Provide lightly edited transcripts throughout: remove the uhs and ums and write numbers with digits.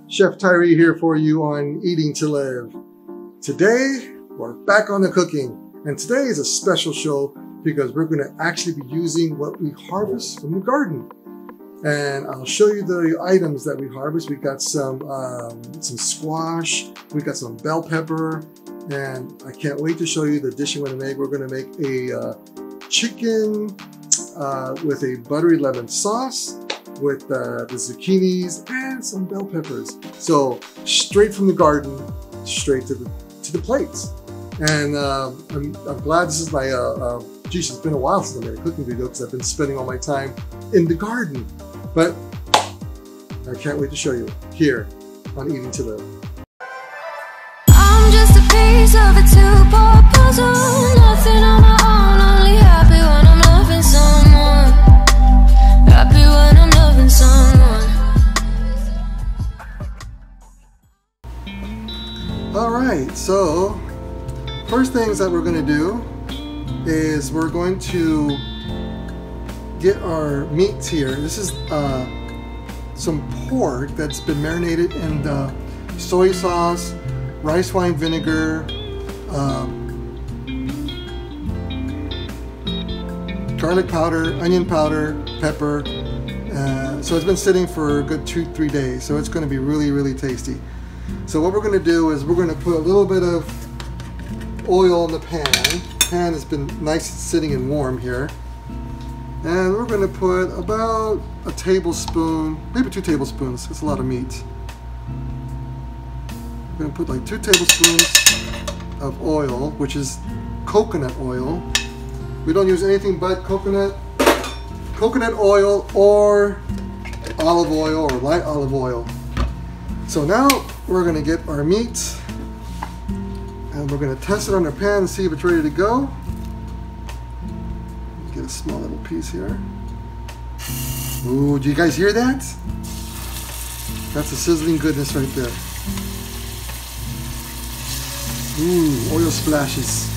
Chef Tyree here for you on Eating to Live. Today, we're back on the cooking. And today is a special show because we're going to actually be using what we harvest from the garden. And I'll show you the items that we harvest. We got some squash, we got some bell pepper, and I can't wait to show you the dish I'm going to make. We're going to make a chicken with a buttery lemon sauce with the zucchinis and some bell peppers. So straight from the garden, straight to the plates. And I'm glad this is my, geez, it's been a while since I made a cooking video because I've been spending all my time in the garden. But I can't wait to show you here on Eating to Live. I'm just a piece of a two-part puzzle, nothing on my own, only happy when I'm loving someone. Happy when I'm loving someone. All right, so first things that we're going to do is we're going to get our meats here. This is some pork that's been marinated in soy sauce, rice wine vinegar, garlic powder, onion powder, pepper. So it's been sitting for a good 2-3 days. So it's going to be really, really tasty. So what we're going to do is we're going to put a little bit of oil in the pan. The pan has been nice and sitting and warm here. And we're going to put about a tablespoon, maybe 2 tablespoons. It's a lot of meat. We're going to put like 2 tablespoons of oil, which is coconut oil. We don't use anything but coconut oil or olive oil or light olive oil. So now we're going to get our meat and we're going to test it on our pan and see if it's ready to go. Get a small little piece here. Ooh, do you guys hear that? That's the sizzling goodness right there. Ooh, oil splashes.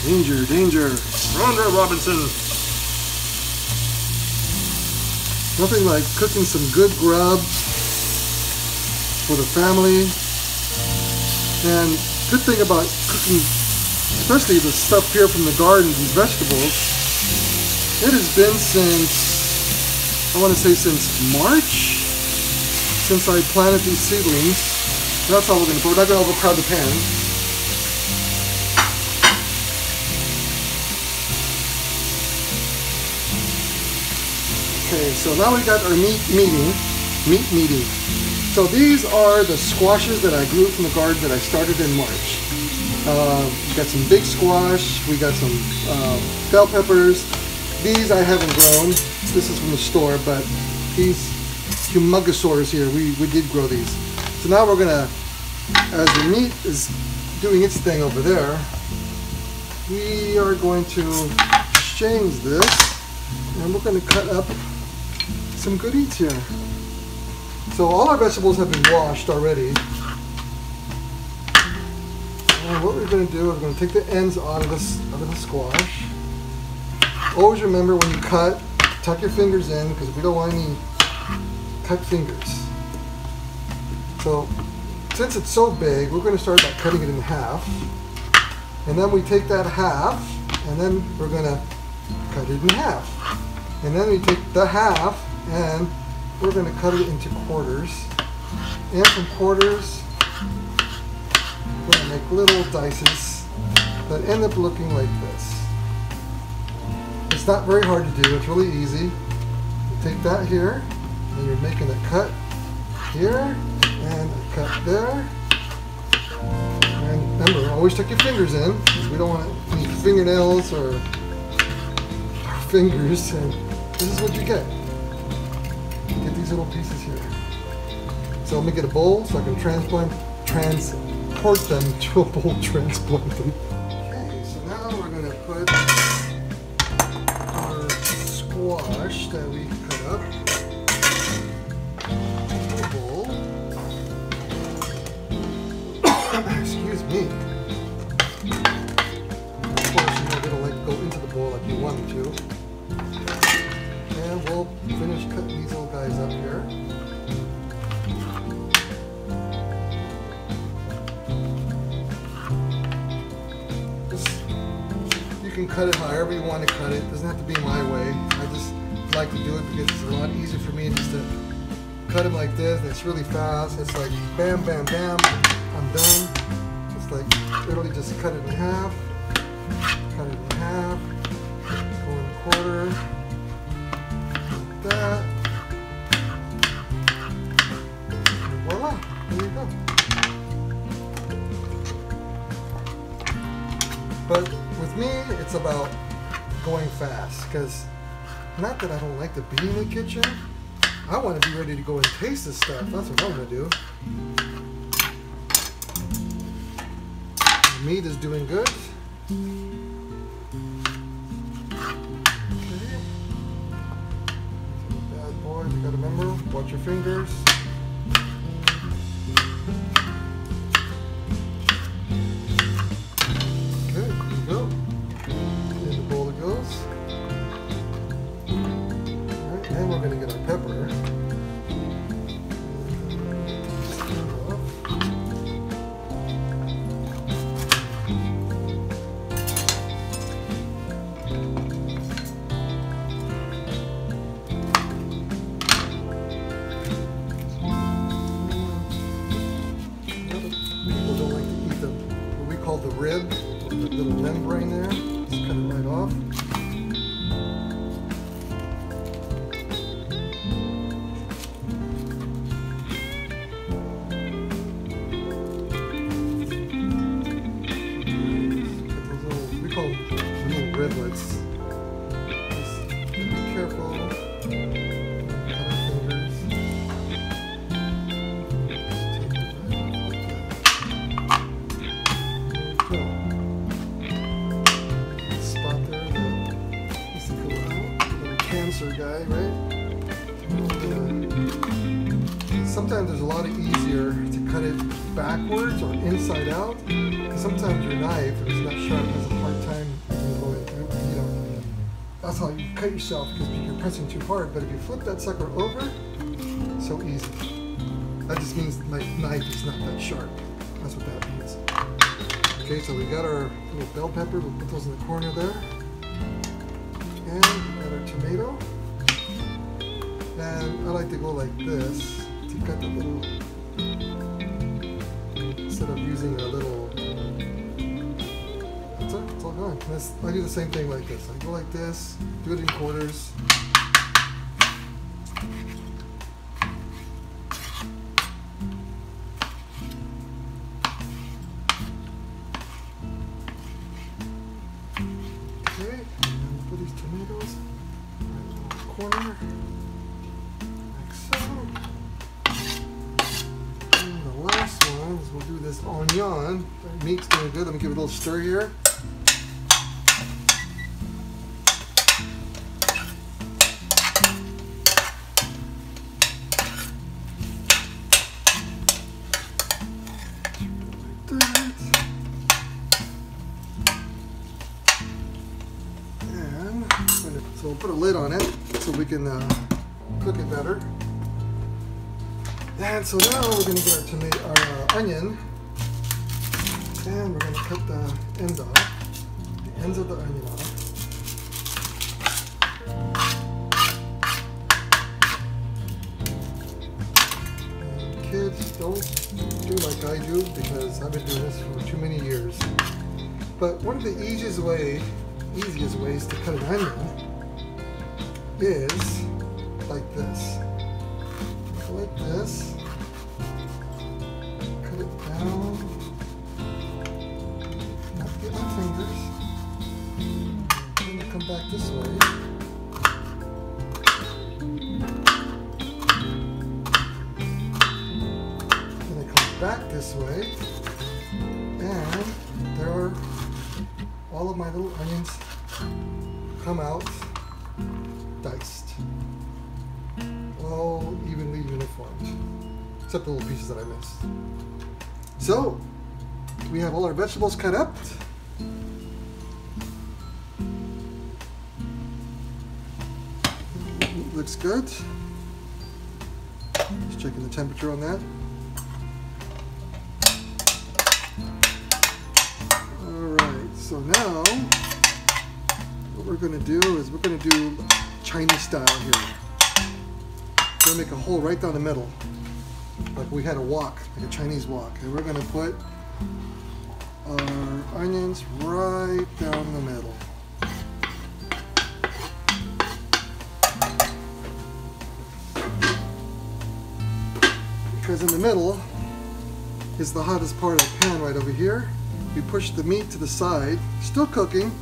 Danger, danger. Run there, Robinson. Nothing like cooking some good grub for the family. And good thing about cooking, especially the stuff here from the garden, these vegetables, it has been since, I want to say since March, since I planted these seedlings. That's all we're going to put. We're not going to overcrowd the pan. Okay, so now we got our meat meeting. So these are the squashes that I grew from the garden that I started in March. We got some big squash. We got some bell peppers. These I haven't grown. This is from the store, but these humungosaurs here, we did grow these. So now we're gonna, as the meat is doing its thing over there, we are going to exchange this, and we're gonna cut up some good eats here. So all our vegetables have been washed already. And what we're going to do is we're going to take the ends out of the squash. Always remember when you cut, tuck your fingers in because we don't want any cut fingers. So since it's so big, we're going to start by cutting it in half. And then we take that half and then we're going to cut it in half. And then we take the half and we're going to cut it into quarters. And from quarters, we're going to make little dices that end up looking like this. It's not very hard to do, it's really easy. You take that here, and you're making a cut here, and a cut there. And remember, always tuck your fingers in, because we don't want any fingernails or fingers, and this is what you get. You get these little pieces here. So I'm going to get a bowl so I can transport them to a bowl, transplant them. Okay, so now we're going to put our squash that we cut up into a bowl. Excuse me. Of course, you're not going to go into the bowl like you want to. And we'll finish cutting these little guys up here. can cut it however you want to cut it. It doesn't have to be my way. I just like to do it because it's a lot easier for me just to cut them like this, and it's really fast. It's like bam, bam, bam, I'm done. It's like literally just cut it in half, cut it in half, go in a quarter, like that. And voila, there you go. But with me, it's about going fast, because not that I don't like to be in the kitchen. I want to be ready to go and taste this stuff. That's what I'm going to do. The meat is doing good. Okay. Bad boy, you got to remember, watch your fingers. Okay, there you go. In the bowl it goes. Alright, and we're going to get our pepper. The rib, or the little membrane there, just cut it right off. We call them little riblets. Just be careful. Cut our fingers. Cancer guy, right? Sometimes there's a lot easier to cut it backwards or inside out. Sometimes your knife, if it's not sharp, has a hard time going through. You know, that's how you cut yourself, because you're pressing too hard. But if you flip that sucker over, so easy. That just means my knife is not that sharp. That's what that means. Okay, so we got our little bell pepper. We'll put those in the corner there. And we got our tomato. And I like to go like this to cut the little, instead of using a little, that's it, it's all gone. I do the same thing like this. I go like this, do it in quarters. Okay, and put these tomatoes right in the corner. We'll do this onion. The meat's doing good. Let me give it a little stir here. And so we'll put a lid on it so we can cook it better. And so now we're going to get our tomato, our onion, and we're going to cut the ends off, the ends of the onion off. And kids, don't do like I do, because I've been doing this for too many years. But one of the easiest ways to cut an onion is like this. Like this, cut it down, not get my fingers, then I come back this way, then I come back this way, and there are all of my little onions come out diced. All evenly uniformed, except the little pieces that I missed. So, we have all our vegetables cut up. Looks good. Just checking the temperature on that. Alright, so now we're going to do is we're going to do Chinese style here. We're going to make a hole right down the middle, like we had a wok, like a Chinese wok. And we're going to put our onions right down the middle. Because in the middle is the hottest part of the pan right over here. We push the meat to the side, still cooking,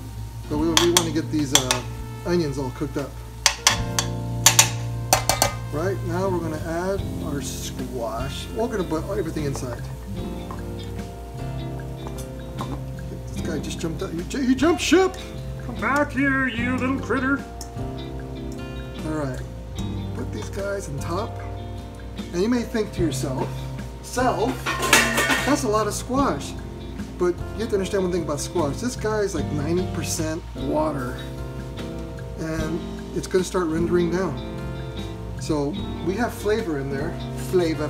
but we want to get these onions all cooked up. Right, now we're going to add our squash. We're going to put everything inside. This guy just jumped out. He jumped ship! Come back here, you little critter. Alright, put these guys on top. And you may think to yourself, that's a lot of squash. But you have to understand one thing about squash. This guy is like 90% water. And it's going to start rendering down. So we have flavor in there. Flavor.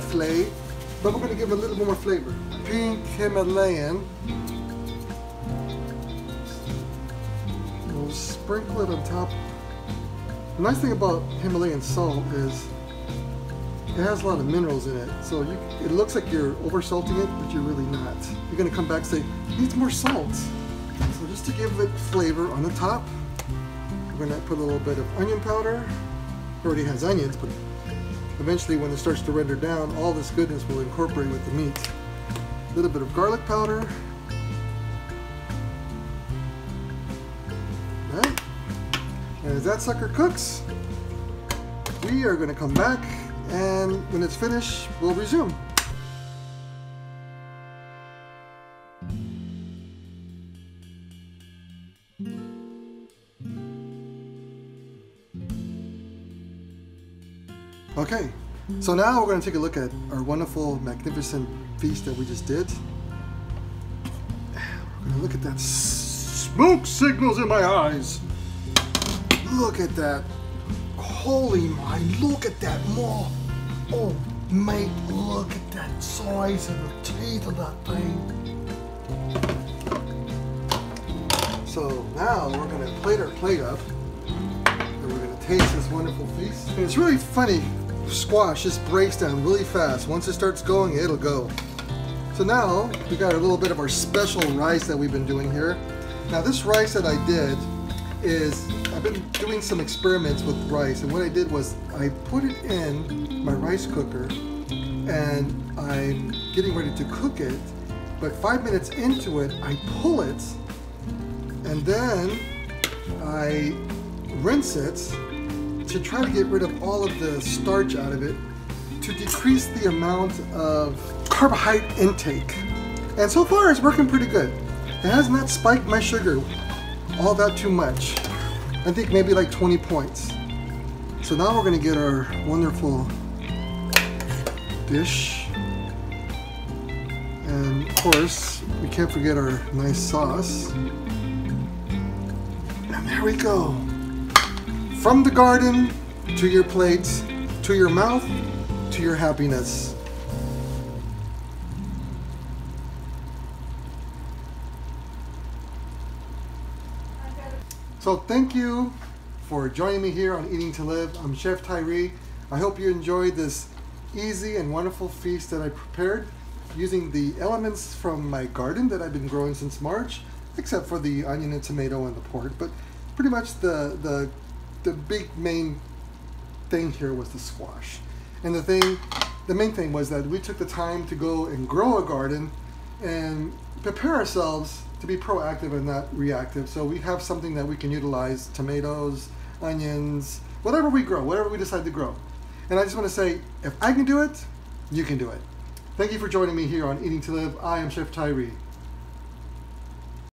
But we're going to give it a little more flavor. Pink Himalayan. We'll sprinkle it on top. The nice thing about Himalayan salt is it has a lot of minerals in it, so it looks like you're over salting it, but you're really not. You're going to come back and say, it needs more salt. So just to give it flavor on the top, we're going to put a little bit of onion powder. It already has onions, but eventually when it starts to render down, all this goodness will incorporate with the meat. A little bit of garlic powder. Right? And as that sucker cooks, we are going to come back, and when it's finished, we'll resume. Okay, so now we're going to take a look at our wonderful, magnificent feast that we just did. We're going to look at that smoke signals in my eyes. Look at that. Holy my, look at that maw. Oh, mate, look at that size of the teeth of that thing. So now we're going to plate our plate up, and we're going to taste this wonderful feast. And it's really funny, squash just breaks down really fast. Once it starts going, it'll go. So now we got a little bit of our special rice that we've been doing here. Now this rice that I did is, I've been doing some experiments with rice, and what I did was I put it in my rice cooker and I'm getting ready to cook it, but 5 minutes into it I pull it and then I rinse it to try to get rid of all of the starch out of it to decrease the amount of carbohydrate intake. And so far it's working pretty good. It has not spiked my sugar all that too much. I think maybe like 20 points. So now we're going to get our wonderful dish. And of course, we can't forget our nice sauce. And there we go. From the garden to your plates, to your mouth, to your happiness. So thank you for joining me here on Eating to Live. I'm Chef Tyree. I hope you enjoyed this easy and wonderful feast that I prepared using the elements from my garden that I've been growing since March, except for the onion and tomato and the pork. But pretty much the big main thing here was the squash. And the main thing was that we took the time to go and grow a garden and prepare ourselves to be proactive and not reactive. So we have something that we can utilize: tomatoes, onions, whatever we grow, whatever we decide to grow. And I just want to say, if I can do it, you can do it. Thank you for joining me here on Eating to Live. I am Chef Tyree.